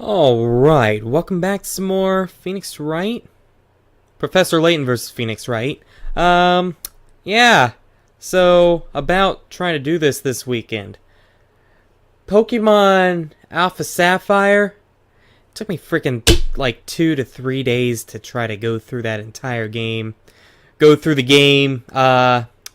Alright, welcome back to some more Phoenix Wright? Professor Layton versus Phoenix Wright. Yeah. So, about trying to do this weekend. Pokemon Alpha Sapphire. It took me freaking like 2 to 3 days to try to go through that entire game. Go through the game,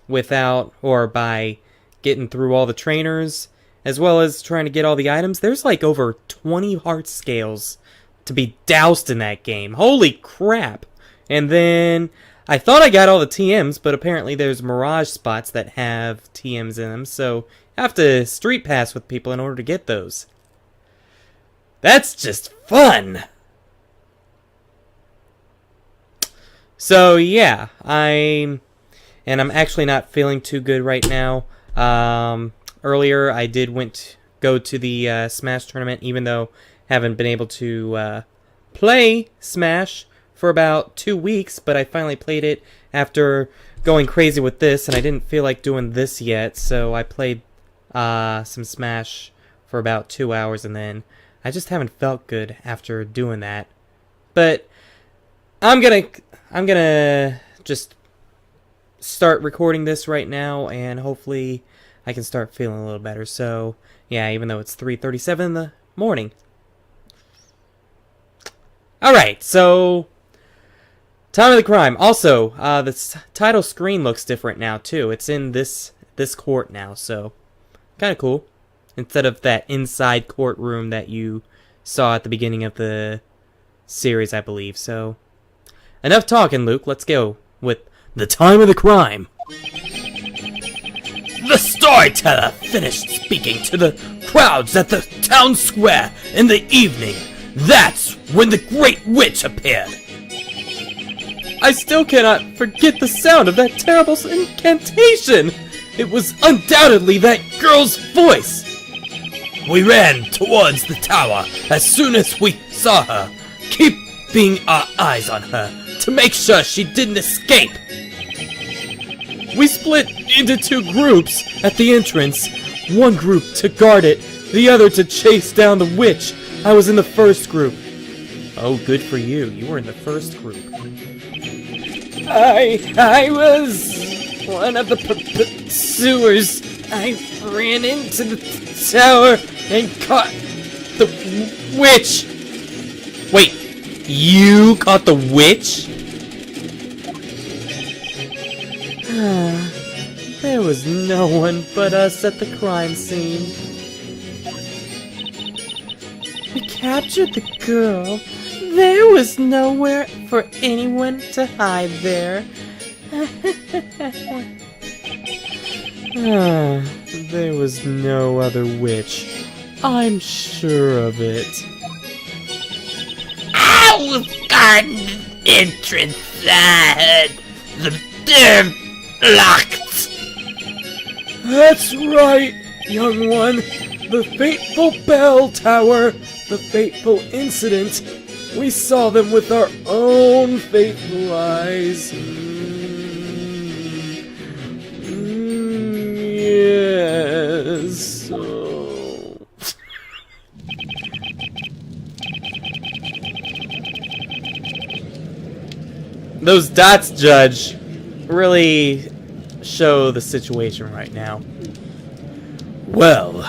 without, or by getting through all the trainers, as well as trying to get all the items. There's like over 20 heart scales to be doused in that game. Holy crap! And then, I thought I got all the TMs, but apparently there's Mirage spots that have TMs in them, so I have to street pass with people in order to get those. That's just fun! So yeah, I'm actually not feeling too good right now. Earlier I did go to the Smash tournament, even though I haven't been able to play Smash for about 2 weeks, but I finally played it after going crazy with this, and I didn't feel like doing this yet, so I played some Smash for about 2 hours, and then I just haven't felt good after doing that. But I'm gonna just start recording this right now, and hopefully I can start feeling a little better. So yeah, even though it's 3:37 in the morning. Alright, so time of the crime. Also, the title screen looks different now too. It's in this court now, so kind of cool. Instead of that inside courtroom that you saw at the beginning of the series, I believe. So enough talking, Luke. Let's go with the time of the crime. The storyteller finished speaking to the crowds at the town square in the evening. That's when the Great Witch appeared. I still cannot forget the sound of that terrible incantation. It was undoubtedly that girl's voice. We ran towards the tower as soon as we saw her, keeping our eyes on her to make sure she didn't escape. We split into 2 groups at the entrance. One group to guard it, the other to chase down the witch. I was in the first group. Oh, good for you. You were in the first group. I was one of the pursuers. I ran into the tower and caught the witch. Wait, you caught the witch? There was no one but us at the crime scene. We captured the girl. There was nowhere for anyone to hide there. There was no other witch. I'm sure of it. I was guarding the entrance. The door locked. That's right, young one. The fateful bell tower, the fateful incident. We saw them with our own fateful eyes. Yes. Oh. Those dots, Judge, really show the situation right now. Well,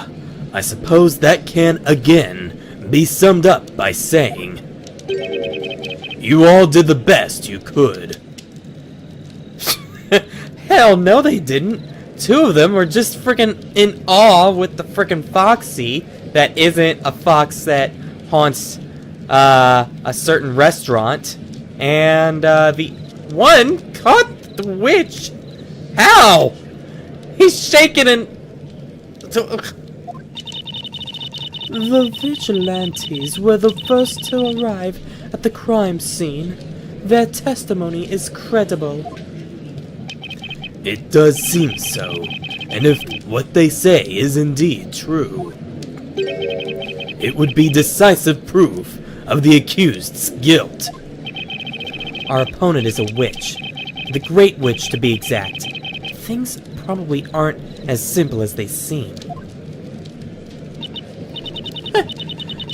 I suppose that can again be summed up by saying, you all did the best you could. Hell no, they didn't. 2 of them were just freaking in awe with the freaking Foxy that isn't a fox that haunts a certain restaurant, and the one caught the witch. How? He's shaking and the vigilantes were the first to arrive at the crime scene. Their testimony is credible. It does seem so, and if what they say is indeed true, it would be decisive proof of the accused's guilt. Our opponent is a witch. The Great Witch, to be exact. Things probably aren't as simple as they seem.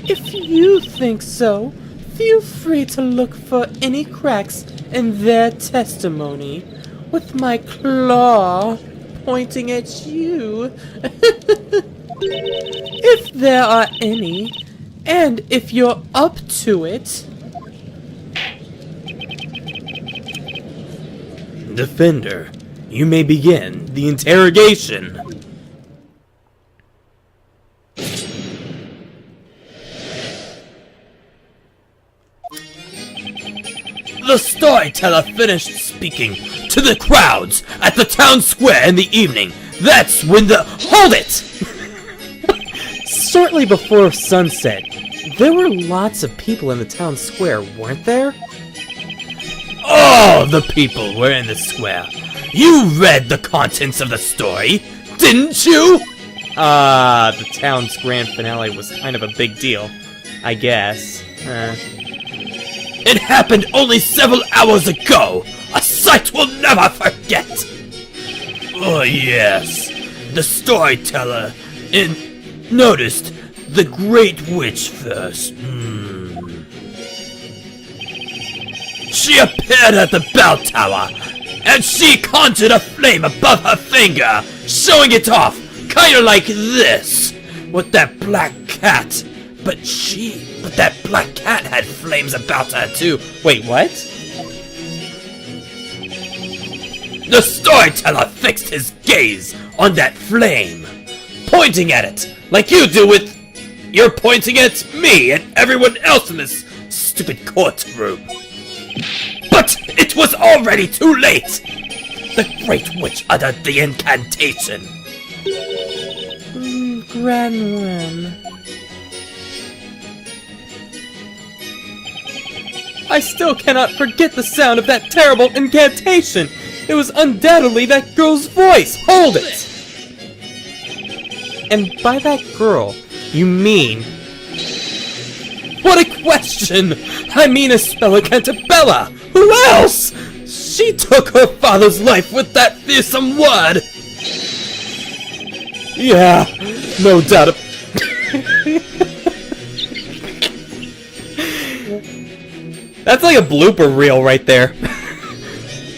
If you think so, feel free to look for any cracks in their testimony, with my claw pointing at you. If there are any, and if you're up to it. Defender, you may begin the interrogation. The storyteller finished speaking to the crowds at the town square in the evening. That's when the— Hold it! Shortly before sunset, there were lots of people in the town square, weren't there? All the people were in the square. You read the contents of the story, didn't you? The town's grand finale was kind of a big deal, I guess. It happened only several hours ago! A sight we'll never forget! Oh yes, the storyteller noticed the Great Witch first. She appeared at the bell tower, and she conjured a flame above her finger, showing it off, kinda like this, with that black cat. But that black cat had flames about her too. Wait, what? The storyteller fixed his gaze on that flame, pointing at it like you do with— You're pointing at me and everyone else in this stupid courtroom. But it was already too late! The Great Witch uttered the incantation. Granwen. I still cannot forget the sound of that terrible incantation! It was undoubtedly that girl's voice! Hold it! And by that girl, you mean... What a question! I mean Espella Cantabella! Who else? She took her father's life with that fearsome word! Yeah, no doubt. That's like a blooper reel right there.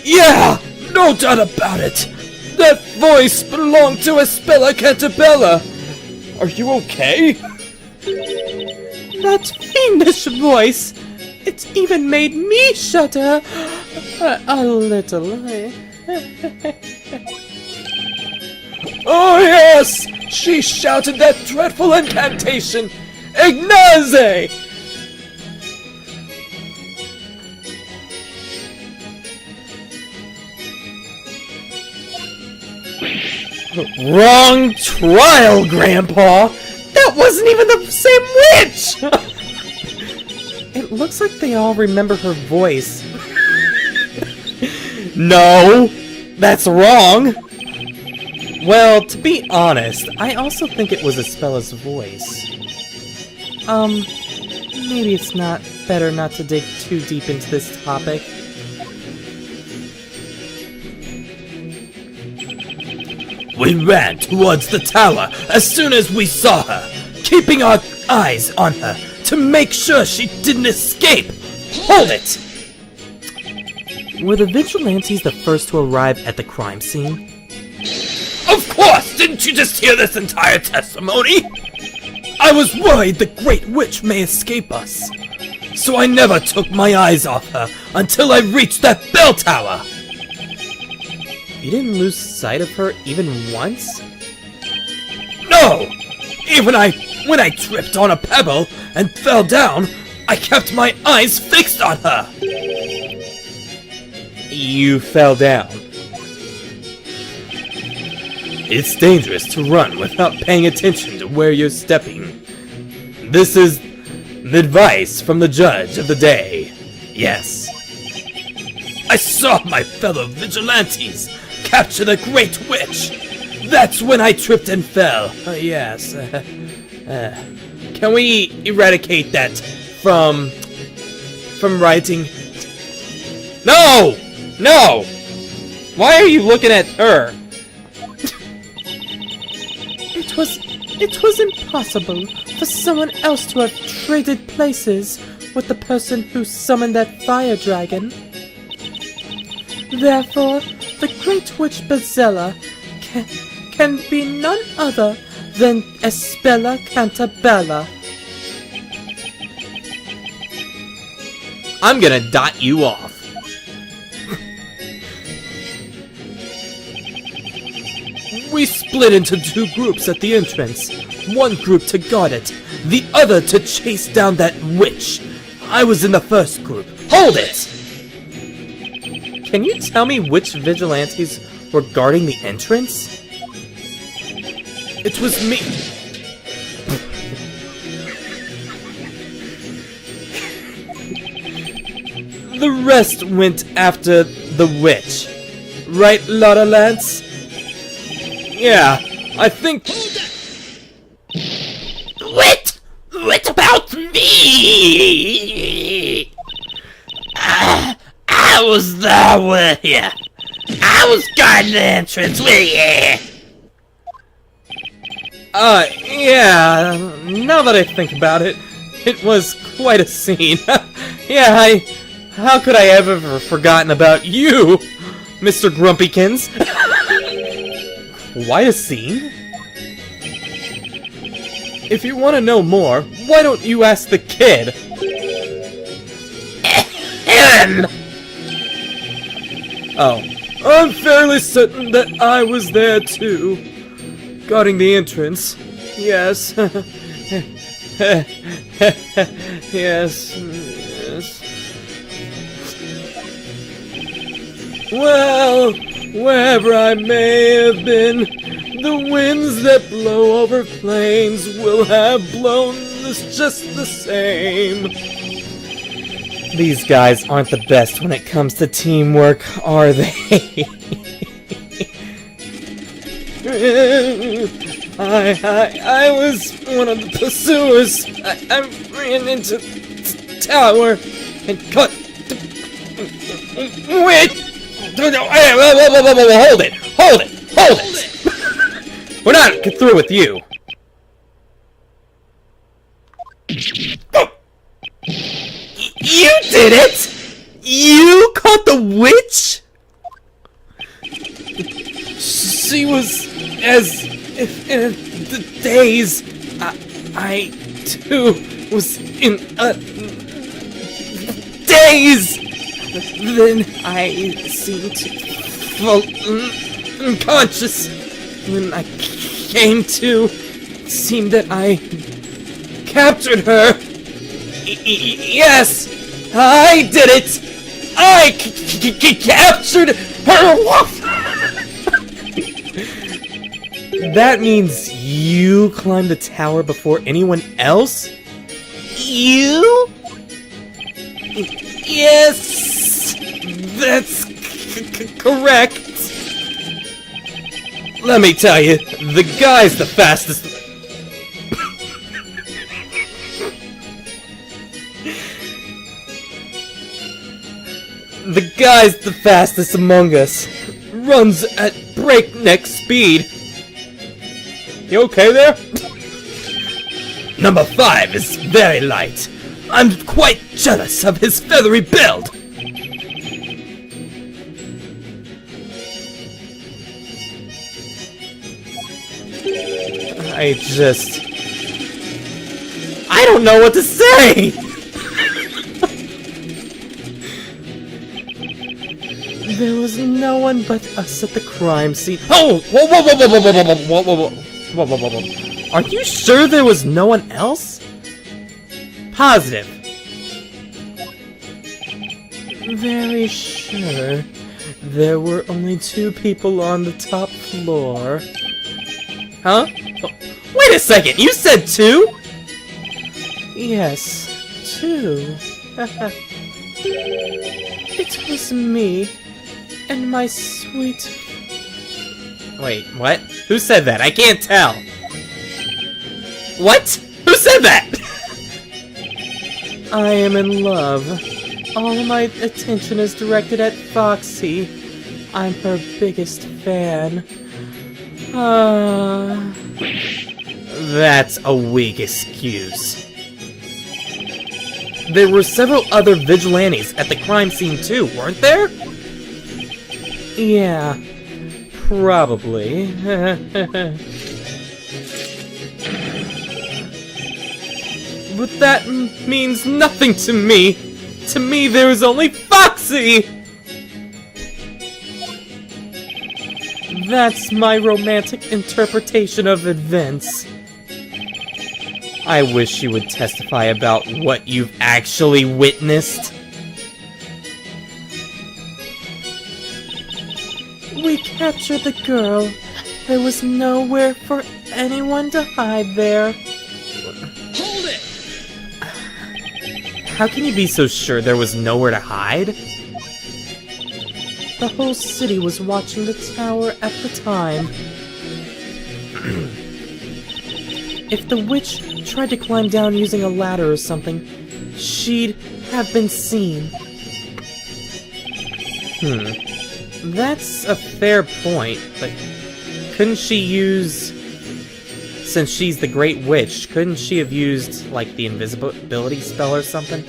Yeah, no doubt about it. That voice belonged to Espella Cantabella. Are you okay? That fiendish voice. It even made me shudder a little. Oh yes! She shouted that dreadful incantation! Ignaze! Wrong trial, Grandpa! That wasn't even the same witch! It looks like they all remember her voice. No! That's wrong! Well, to be honest, I also think it was Espella's voice. Maybe it's better not to dig too deep into this topic. We ran towards the tower as soon as we saw her, keeping our eyes on her to make sure she didn't escape. Hold it! Were the vigilantes the first to arrive at the crime scene? Of course! Didn't you just hear this entire testimony? I was worried the Great Witch may escape us, so I never took my eyes off her until I reached that bell tower. You didn't lose sight of her even once? No! Even when I tripped on a pebble and fell down, I kept my eyes fixed on her! You fell down. It's dangerous to run without paying attention to where you're stepping. This is advice from the judge of the day. Yes. I saw my fellow vigilantes capture the Great Witch. That's when I tripped and fell. Yes. Can we eradicate that from writing? No! No! Why are you looking at her? It was impossible for someone else to have traded places with the person who summoned that fire dragon. Therefore, the Great Witch Bezella can be none other than Espella Cantabella. I'm gonna dot you off. We split into two groups at the entrance. One group to guard it, the other to chase down that witch. I was in the first group. Hold it! Can you tell me which vigilantes were guarding the entrance? It was me. The rest went after the witch. Right, Lotta Lance? Yeah, I think... What about me? I was there with you. I was guarding the entrance with you. Yeah, now that I think about it, it was quite a scene. Yeah, how could I have ever forgotten about you, Mr. Grumpykins? Quite a scene? If you want to know more, why don't you ask the kid? Oh, I'm fairly certain that I was there too, guarding the entrance. Yes. Yes. Well, wherever I may have been, the winds that blow over plains will have blown this just the same. These guys aren't the best when it comes to teamwork, are they? I was one of the pursuers. I ran into the tower and cut. Wait! Hold it! Hold it! Hold it! We're not through with you. You did it! You caught the witch? She was as if in the daze. I too was in a daze. Then I seemed to fall unconscious. When I came to, it seemed that I captured her. Yes, I did it. I captured her. That means you climbed the tower before anyone else? You? Yes, that's correct. Let me tell you, the guy's the fastest. The guy's the fastest among us. Runs at breakneck speed. You okay there? Number 5 is very light. I'm quite jealous of his feathery build. I don't know what to say! There was no one but us at the crime scene. Oh! Whoa, whoa, whoa, whoa, whoa, whoa, whoa, whoa, whoa, whoa, whoa, whoa, whoa, whoa. Are you sure there was no one else? Positive. Very sure. There were only 2 people on the top floor. Huh? Wait a second, you said 2? Yes, 2. It was me and my sweet... Wait, what? Who said that? I can't tell. What? Who said that? I am in love. All my attention is directed at Foxy. I'm her biggest fan. That's a weak excuse. There were several other vigilantes at the crime scene too, weren't there? Yeah, probably. But that means nothing to me. To me, there is only Foxy! That's my romantic interpretation of events. I wish you would testify about what you've actually witnessed. We captured the girl. There was nowhere for anyone to hide there. Hold it! How can you be so sure there was nowhere to hide? The whole city was watching the tower at the time. If the witch tried to climb down using a ladder or something, she'd have been seen. That's a fair point, but couldn't she use... Since she's the Great Witch, couldn't she have used, like, the invisibility spell or something?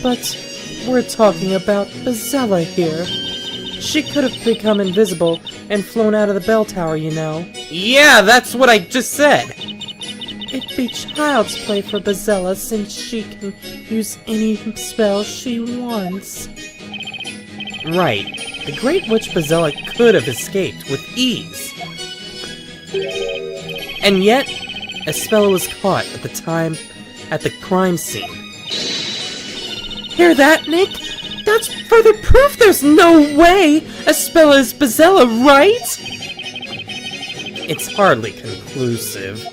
But we're talking about Bezella here. She could have become invisible and flown out of the bell tower, you know. Yeah, that's what I just said! It'd be child's play for Bezella since she can use any spell she wants. Right. The Great Witch Bezella could have escaped with ease. And yet, Espella was caught at the time at the crime scene. Hear that, Nick? That's further proof there's no way Espella is Bezella, right? It's hardly conclusive.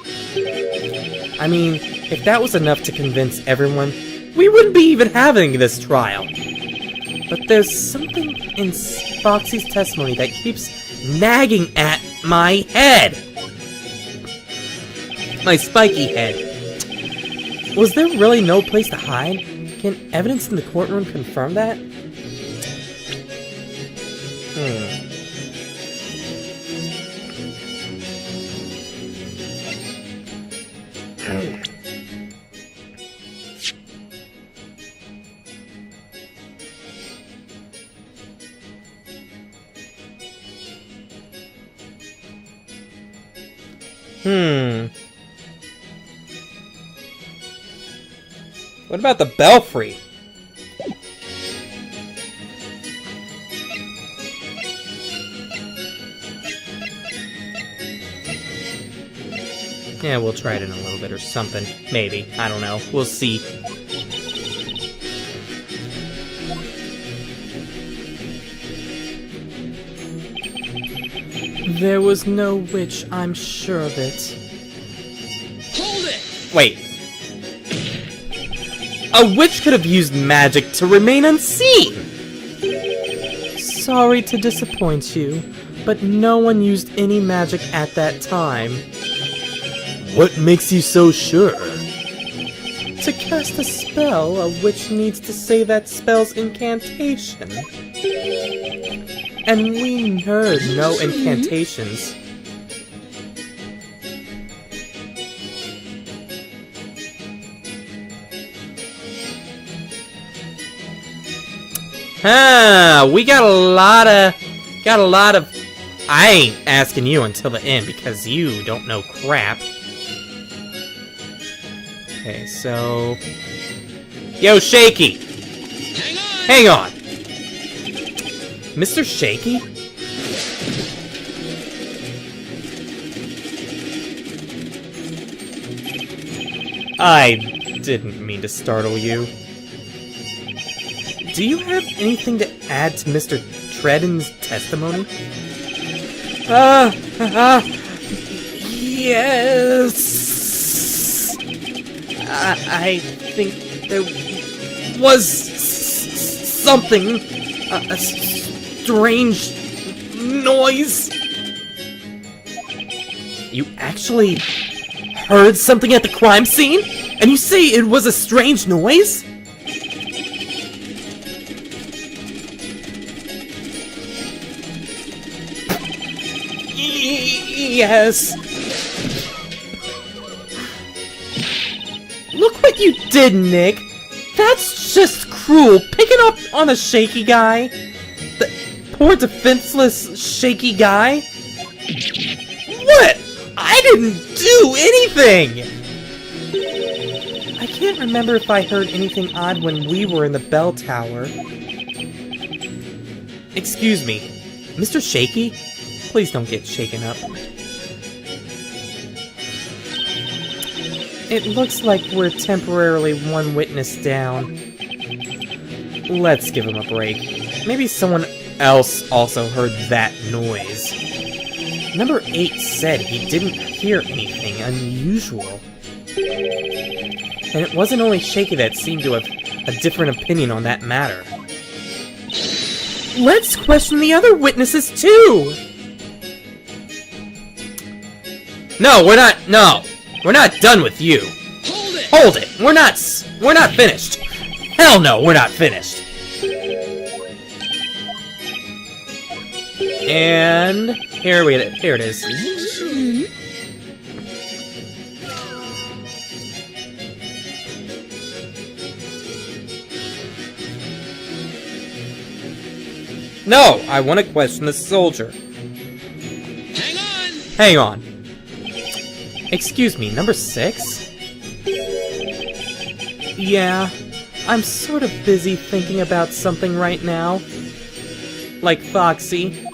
I mean, if that was enough to convince everyone, we wouldn't be even having this trial. But there's something in Foxy's testimony that keeps nagging at my head. My spiky head. Was there really no place to hide? Can evidence in the courtroom confirm that? What about the belfry? Yeah, we'll try it in a little bit or something. Maybe. I don't know. We'll see. There was no witch, I'm sure of it. Hold it! Wait. A witch could have used magic to remain unseen! Sorry to disappoint you, but no one used any magic at that time. What makes you so sure? To cast a spell, a witch needs to say that spell's incantation. And we heard no incantations. We got a lot of... I ain't asking you until the end because you don't know crap. Okay, so... Yo, Shaky! Hang on! Mr. Shaky? I didn't mean to startle you. Do you have anything to add to Mr. Treden's testimony? Yes. I think there was something, a strange noise. You actually heard something at the crime scene? And you say it was a strange noise? Yes. Look what you did, Nick! That's just cruel, picking up on a Shaky guy. The poor defenseless Shaky guy. What? I didn't do anything! I can't remember if I heard anything odd when we were in the bell tower. Excuse me, Mr. Shaky? Please don't get shaken up. It looks like we're temporarily one witness down. Let's give him a break. Maybe someone else also heard that noise. Number 8 said he didn't hear anything unusual. And it wasn't only Shaky that seemed to have a different opinion on that matter. Let's question the other witnesses too! No, we're not. No, we're not done with you. Hold it. We're not finished. Hell no, we're not finished. And here it is. No, I want to question the soldier. Hang on. Excuse me, number 6? Yeah, I'm sort of busy thinking about something right now. Like Foxy.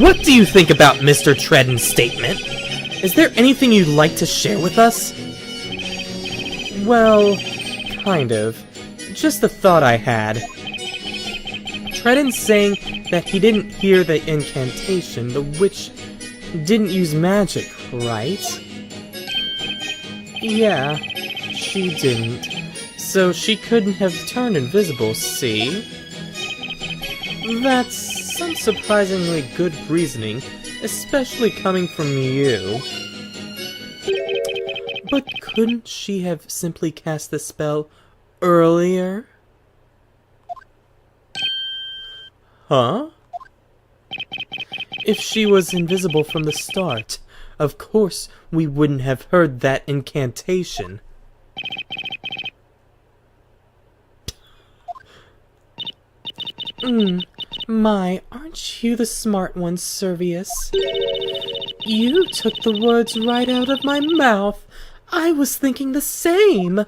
What do you think about Mr. Treadden's statement? Is there anything you'd like to share with us? Well, kind of. Just a thought I had. Treadden's saying that he didn't hear the incantation, the witch didn't use magic, right? Yeah, she didn't. So she couldn't have turned invisible, see? That's some surprisingly good reasoning, especially coming from you. But couldn't she have simply cast the spell earlier? Huh? If she was invisible from the start, of course we wouldn't have heard that incantation. My, aren't you the smart one, Servius? You took the words right out of my mouth. I was thinking the same.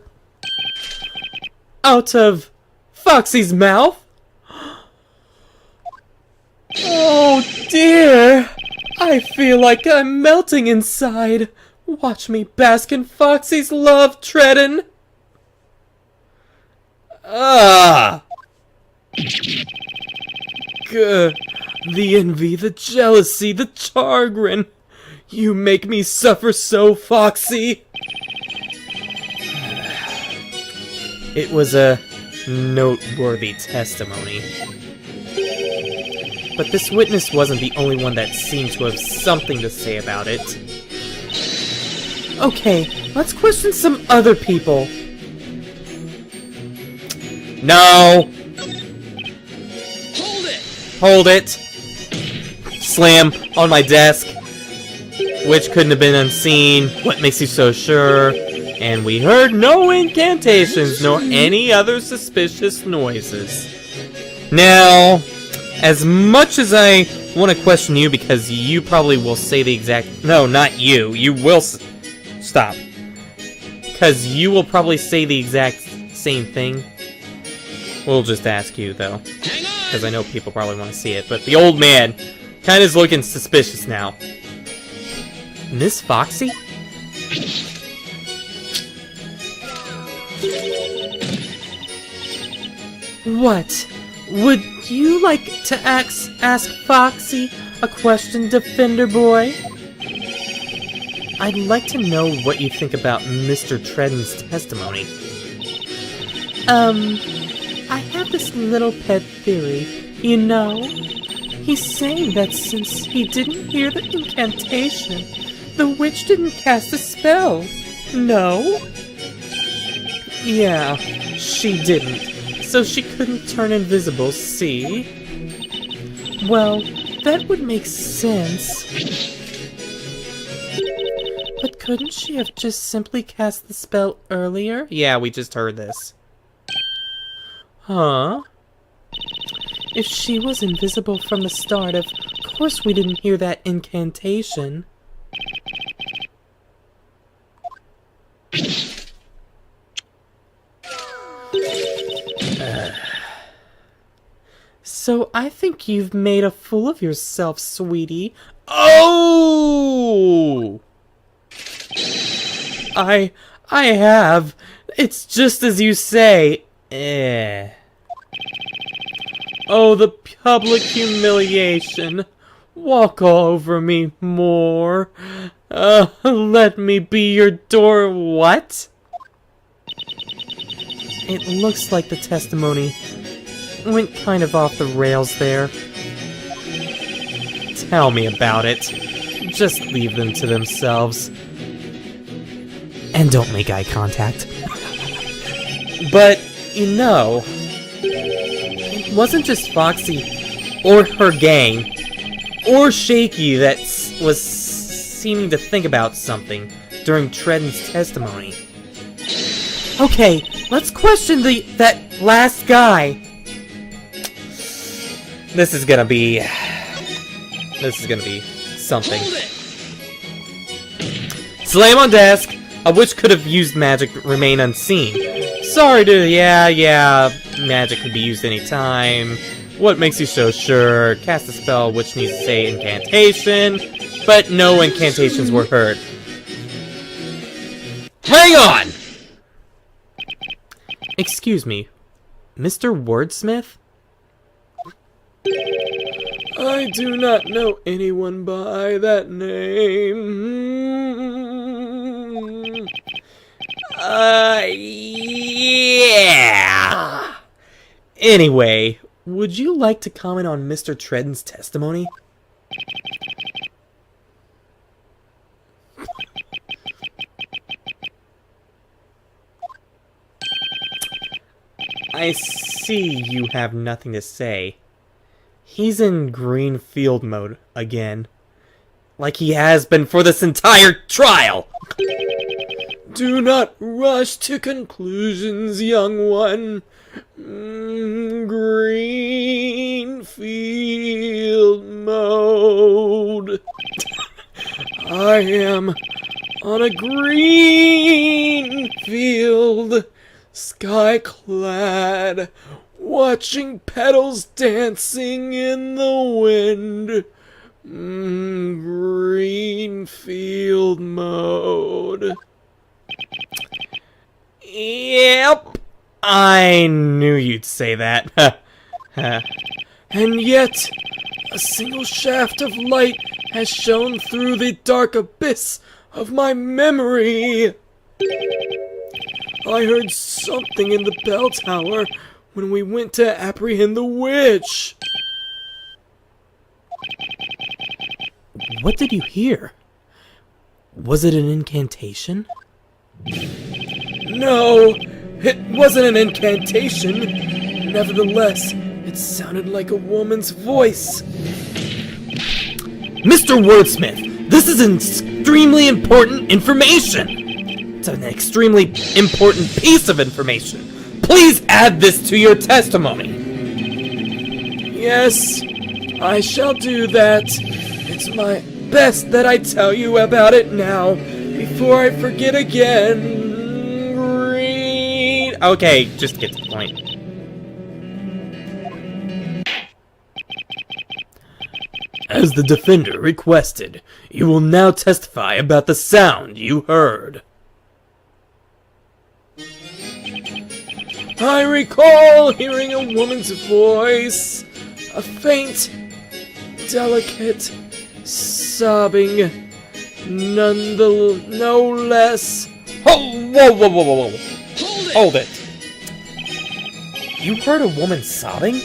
Out of Foxy's mouth? Oh dear! I feel like I'm melting inside. Watch me bask in Foxy's love, Treadden. Ah! Gah! The envy, the jealousy, the chagrin. You make me suffer so, Foxy. It was a noteworthy testimony. But this witness wasn't the only one that seemed to have something to say about it. Okay, let's question some other people. No! Hold it! Slam on my desk. Which couldn't have been unseen. What makes you so sure? And we heard no incantations nor any other suspicious noises. Now, as much as I want to question you because you probably will say the exact... No, not you. You will... Stop. Because you will probably say the exact same thing. We'll just ask you, though. Because I know people probably want to see it. But the old man kind of is looking suspicious now. Miss Foxy? What? Would you like to ask Foxy a question, Defender Boy? I'd like to know what you think about Mr. Treadden's testimony. I have this little pet theory, you know? He's saying that since he didn't hear the incantation, the witch didn't cast a spell. No? Yeah, she didn't. So she couldn't turn invisible, see? Well, that would make sense. But couldn't she have just simply cast the spell earlier? Yeah, we just heard this. Huh? If she was invisible from the start, of course we didn't hear that incantation. So I think you've made a fool of yourself, sweetie. Oh! I have. It's just as you say. Oh, the public humiliation. Walk all over me more. Let me be your door. What? It looks like the testimony went kind of off the rails there. Tell me about it. Just leave them to themselves. And don't make eye contact. But, you know, it wasn't just Foxy or her gang or Shaky that was seeming to think about something during Treden's testimony. Okay, let's question that last guy. This is gonna be something. Slam on desk. A witch could have used magic to remain unseen. Sorry to, yeah, magic could be used anytime. What makes you so sure? Cast a spell, which needs to say incantation, but no incantations were heard. Hang on! Excuse me, Mr. Wordsmith? I do not know anyone by that name. Yeah. Anyway, would you like to comment on Mr. Treden's testimony? I see you have nothing to say. He's in green field mode again. Like he has been for this entire trial! Do not rush to conclusions, young one. Green field mode. I am on a green field, sky-clad, watching petals dancing in the wind. Green field mode. Yep. I knew you'd say that. And yet, a single shaft of light has shone through the dark abyss of my memory. I heard something in the bell tower when we went to apprehend the witch. What did you hear? Was it an incantation? No, it wasn't an incantation. Nevertheless, it sounded like a woman's voice. Mr. Wordsmith, this is extremely important information. It's an extremely important piece of information. Please add this to your testimony. Yes, I shall do that. It's my best that I tell you about it now, before I forget again. Green. Okay, just get to the point. As the defender requested, you will now testify about the sound you heard. I recall hearing a woman's voice, a faint, delicate sobbing, no less. Whoa! Hold it! You heard a woman sobbing?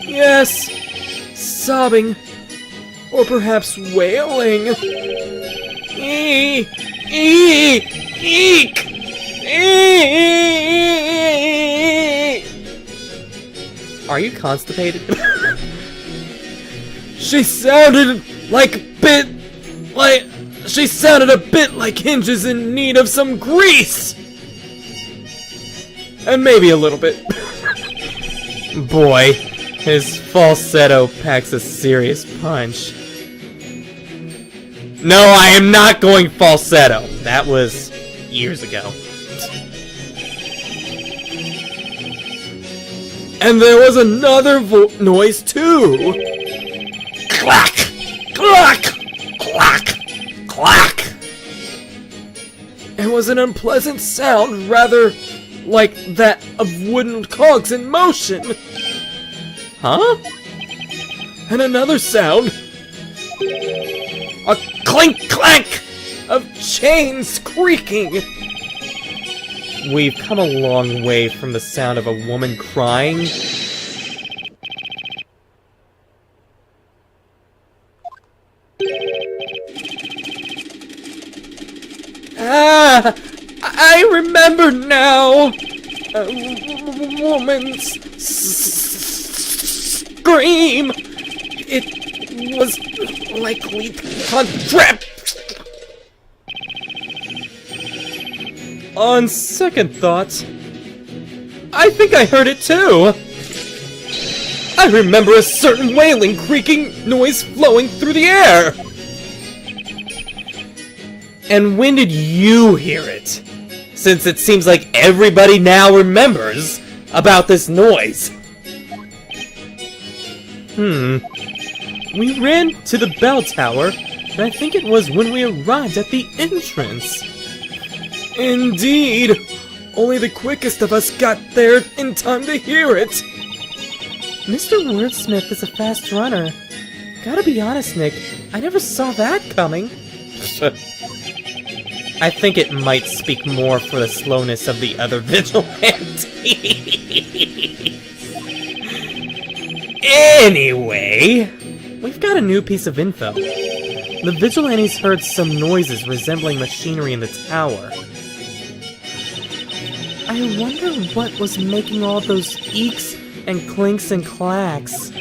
Yes, sobbing, or perhaps wailing. Eek! Are you constipated? She sounded like She sounded a bit like hinges in need of some grease! And maybe a little bit. Boy, his falsetto packs a serious punch. No, I am not going falsetto. That was years ago. And there was another noise too. Clack! Clack! Clack! Clack! It was an unpleasant sound, rather like that of wooden cogs in motion. Huh? And another sound. A clink clank of chains creaking. We've come a long way from the sound of a woman crying. Ah! I remember now! A woman's scream! It was likely contraption! On second thoughts, I think I heard it too! I remember a certain wailing, creaking noise flowing through the air! And when did you hear it? Since it seems like everybody now remembers about this noise. We ran to the bell tower, and I think it was when we arrived at the entrance. Indeed! Only the quickest of us got there in time to hear it! Mr. Wordsmith is a fast runner. Gotta be honest, Nick, I never saw that coming. I think it might speak more for the slowness of the other vigilantes. Anyway, we've got a new piece of info. The vigilantes heard some noises resembling machinery in the tower. I wonder what was making all those eeks and clinks and clacks.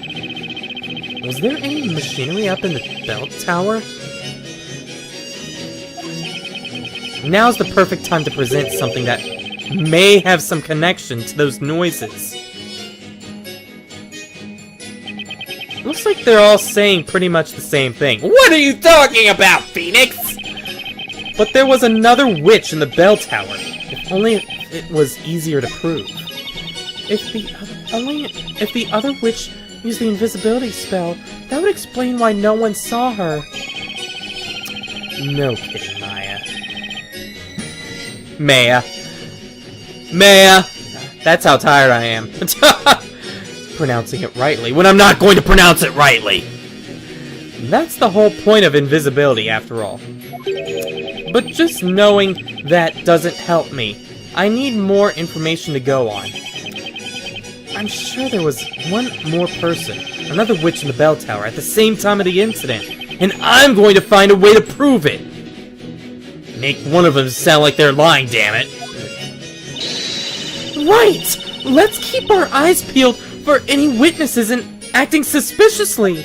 Was there any machinery up in the bell tower? Now's the perfect time to present something that may have some connection to those noises. Looks like they're all saying pretty much the same thing. What are you talking about, Phoenix? But there was another witch in the bell tower. If only it was easier to prove. If the other witch used the invisibility spell, that would explain why no one saw her. No kidding, Maya. Maya! That's how tired I am. Pronouncing it rightly when I'm not going to pronounce it rightly! That's the whole point of invisibility, after all. But just knowing that doesn't help me. I need more information to go on. I'm sure there was one more person, another witch in the bell tower, at the same time of the incident, and I'm going to find a way to prove it! Make one of them sound like they're lying, damn it! Right! Let's keep our eyes peeled for any witnesses and acting suspiciously!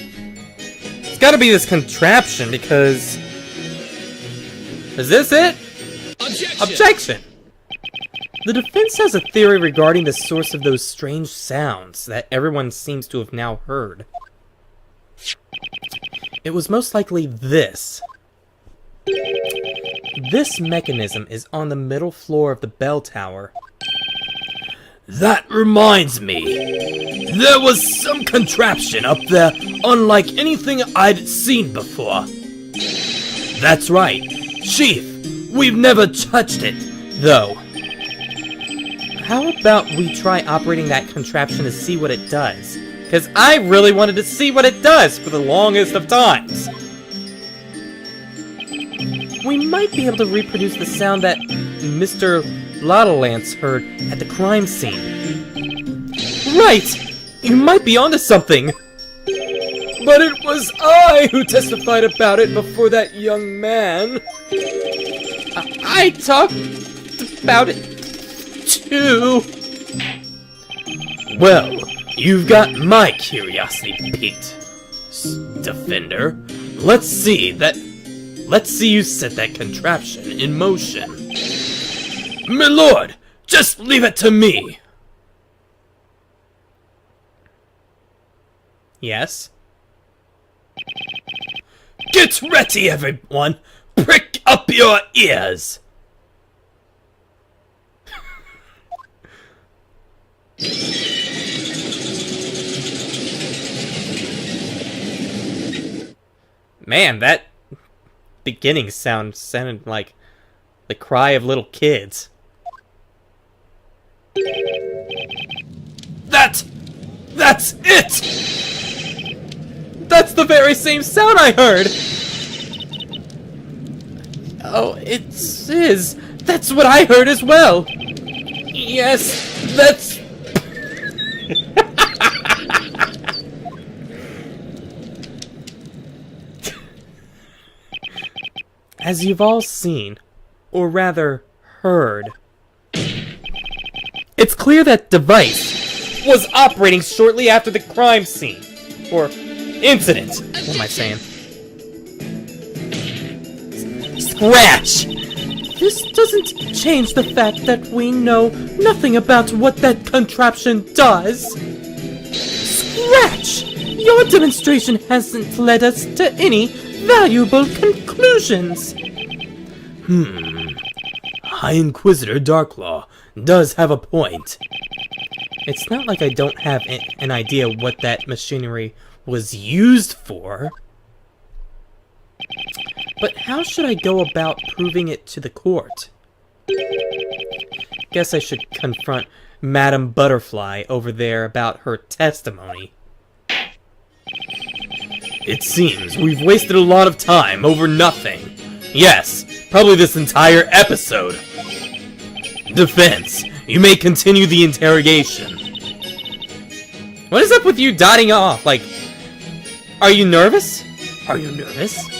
It's gotta be this contraption, because... Is this it? Objection! The defense has a theory regarding the source of those strange sounds that everyone seems to have now heard. It was most likely this. This mechanism is on the middle floor of the bell tower. That reminds me. There was some contraption up there unlike anything I'd seen before. That's right, Chief. We've never touched it, though. How about we try operating that contraption to see what it does? Because I really wanted to see what it does for the longest of times. We might be able to reproduce the sound that Mr. Lottalance heard at the crime scene. Right! You might be onto something! But it was I who testified about it before that young man. I talked about it too. Well, you've got my curiosity piqued, Defender. Let's see that. Let's see you set that contraption in motion. My lord, just leave it to me. Yes? Get ready, everyone. Prick up your ears. Man, that beginning sounded like the cry of little kids. That's it! That's the very same sound I heard! Oh, it is. That's what I heard as well! Yes, that's... As you've all seen, or rather, heard, it's clear that device was operating shortly after the crime scene. Or incident. What am I saying? Scratch! This doesn't change the fact that we know nothing about what that contraption does. Scratch! Your demonstration hasn't led us to any valuable conclusions. High Inquisitor Darklaw does have a point. It's not like I don't have an idea what that machinery was used for. But how should I go about proving it to the court? Guess I should confront Madame Butterfly over there about her testimony. It seems we've wasted a lot of time over nothing. Yes, probably this entire episode. Defense, you may continue the interrogation. What is up with you dotting off? Like, are you nervous? Are you nervous?